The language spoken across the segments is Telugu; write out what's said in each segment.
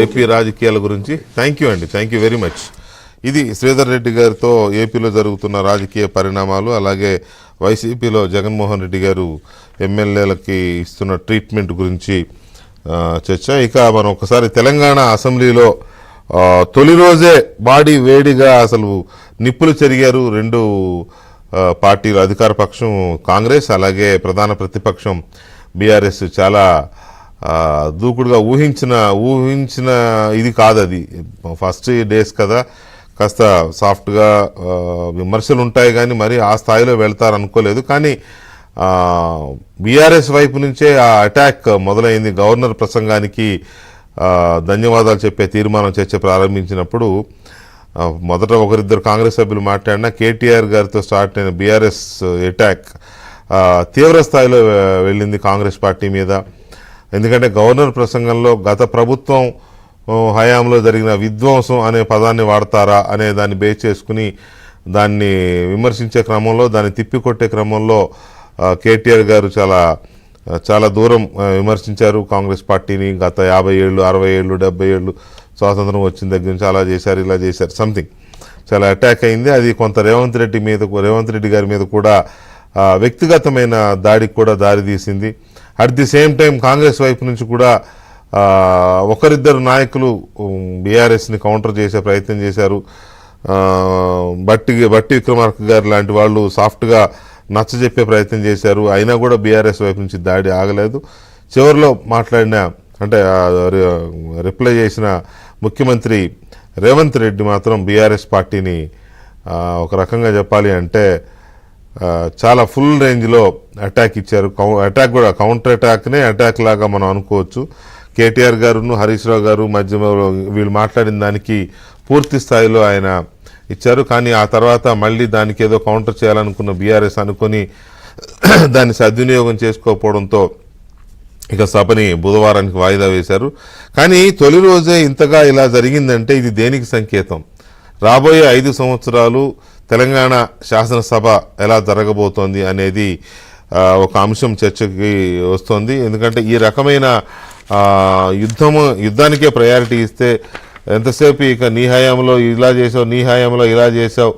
ఏపీ రాజకీయాల గురించి థ్యాంక్ యూ వెరీ మచ్. ఇది శ్రీధర్ రెడ్డి గారితో ఏపీలో జరుగుతున్న రాజకీయ పరిణామాలు, అలాగే వైసీపీలో జగన్మోహన్ రెడ్డి గారు ఎమ్మెల్యేలకి ఇస్తున్న ట్రీట్మెంట్ గురించి చర్చ. ఇక మనం ఒకసారి తెలంగాణ అసెంబ్లీలో తొలి రోజే బాడీ వేడిగా అసలు నిప్పులు చెరిగారు రెండు పార్టీలు, అధికార పక్షం కాంగ్రెస్, అలాగే ప్రధాన ప్రతిపక్షం బీఆర్ఎస్. చాలా దూకుడుగా ఊహించిన ఇది కాదు, అది ఫస్ట్ డేస్ కదా, కాస్త సాఫ్ట్గా విమర్శలు ఉంటాయి కానీ మరి ఆ స్థాయిలో వెళ్తారు అనుకోలేదు. కానీ బీఆర్ఎస్ వైపు నుంచే ఆ అటాక్ మొదలైంది. గవర్నర్ ప్రసంగానికి ధన్యవాదాలు చెప్పే తీర్మానం చర్చ ప్రారంభించినప్పుడు మొదట ఒకరిద్దరు కాంగ్రెస్ సభ్యులు మాట్లాడినా కేటీఆర్ గారితో స్టార్ట్ అయిన బీఆర్ఎస్ అటాక్ తీవ్ర స్థాయిలో వెళ్ళింది కాంగ్రెస్ పార్టీ మీద. ఎందుకంటే గవర్నర్ ప్రసంగంలో గత ప్రభుత్వం హయాంలో జరిగిన విధ్వంసం అనే పదాన్ని వాడతారా అనే దాన్ని బేస్ చేసుకుని దాన్ని విమర్శించే క్రమంలో, దాన్ని తిప్పికొట్టే క్రమంలో కేటీఆర్ గారు చాలా దూరం విమర్శించారు కాంగ్రెస్ పార్టీని. గత 50 ఏళ్ళు 60 ఏళ్ళు 70 ఏళ్ళు స్వాతంత్రం వచ్చిన దగ్గర నుంచి అలా చేశారు ఇలా చేశారు సంథింగ్ చాలా అటాక్ అయింది. అది కొంత రేవంత్ రెడ్డి గారి మీద కూడా వ్యక్తిగతమైన దాడికి కూడా దారితీసింది. At the same time Congress వైపు నుంచి కూడా ఒకరిద్దరు నాయకులు బీఆర్ఎస్ని కౌంటర్ చేసే ప్రయత్నం చేశారు. బట్టి విక్రమార్క గారు లాంటి వాళ్ళు సాఫ్ట్గా నచ్చజెప్పే ప్రయత్నం చేశారు. అయినా కూడా బీఆర్ఎస్ వైపు నుంచి దాడి ఆగలేదు. చివరిలో రిప్లై చేసిన ముఖ్యమంత్రి రేవంత్ రెడ్డి మాత్రం బీఆర్ఎస్ పార్టీని ఒక రకంగా చెప్పాలి అంటే చాలా ఫుల్ రేంజ్లో అటాక్ ఇచ్చారు. అటాక్ కూడా కౌంటర్ అటాక్నే అటాక్ లాగా మనం అనుకోవచ్చు. కేటీఆర్ గారును హరీష్ రావు గారు మధ్యలో వీళ్ళు మాట్లాడిన దానికి పూర్తి స్థాయిలో ఆయన ఇచ్చారు. కానీ ఆ తర్వాత మళ్ళీ దానికి ఏదో కౌంటర్ చేయాలనుకున్న బీఆర్ఎస్ అనుకొని దాన్ని సద్వినియోగం చేసుకోకపోవడంతో ఇక సభని బుధవారానికి వాయిదా వేశారు. కానీ తొలి రోజే ఇంతగా ఇలా జరిగిందంటే ఇది దేనికి సంకేతం? రాబోయే 5 సంవత్సరాలు తెలంగాణ శాసనసభ ఎలా జరగబోతోంది అనేది ఒక అంశం చర్చకి వస్తోంది. ఎందుకంటే ఈ రకమైన యుద్ధానికే ప్రయారిటీ ఇస్తే ఎంతసేపు ఇక నీ హయాంలో ఇలా చేసావు, నీ హయాంలో ఇలా చేసావు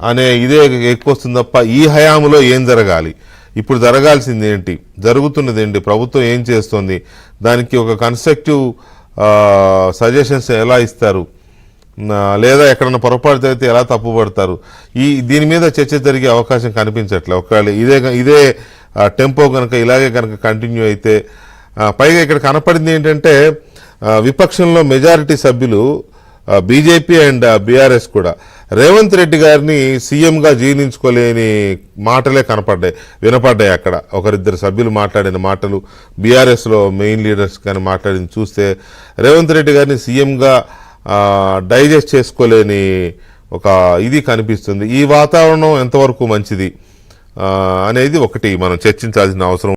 అనే ఇదే ఎక్కువ వస్తుంది తప్ప ఈ హయాంలో ఏం జరగాలి, ఇప్పుడు జరగాల్సింది ఏంటి, జరుగుతున్నది ఏంటి, ప్రభుత్వం ఏం చేస్తుంది, దానికి ఒక కన్స్ట్రక్టివ్ సజెషన్స్ ఎలా ఇస్తారు, లేదా ఎక్కడన్నా పొరపాటు జరిగితే ఎలా తప్పుపడతారు, దీని మీద చర్చ జరిగే అవకాశం కనిపించట్లేదు. ఒకవేళ ఇదే టెంపో ఇలాగే కనుక కంటిన్యూ అయితే, పైగా ఇక్కడ కనపడింది ఏంటంటే విపక్షంలో మెజారిటీ సభ్యులు బీజేపీ అండ్ బీఆర్ఎస్ కూడా రేవంత్ రెడ్డి గారిని సీఎంగా జీర్ణించుకోలేని మాటలే వినపడ్డాయి. అక్కడ ఒకరిద్దరు సభ్యులు మాట్లాడిన మాటలు, బీఆర్ఎస్లో మెయిన్ లీడర్స్ కానీ మాట్లాడింది చూస్తే రేవంత్ రెడ్డి గారిని సీఎంగా డైజెస్ట్ చేసుకోలేని ఒక ఇది కనిపిస్తుంది. ఈ వాతావరణం ఎంతవరకు మంచిది అనేది ఒకటి మనం చర్చించాల్సిన అవసరం.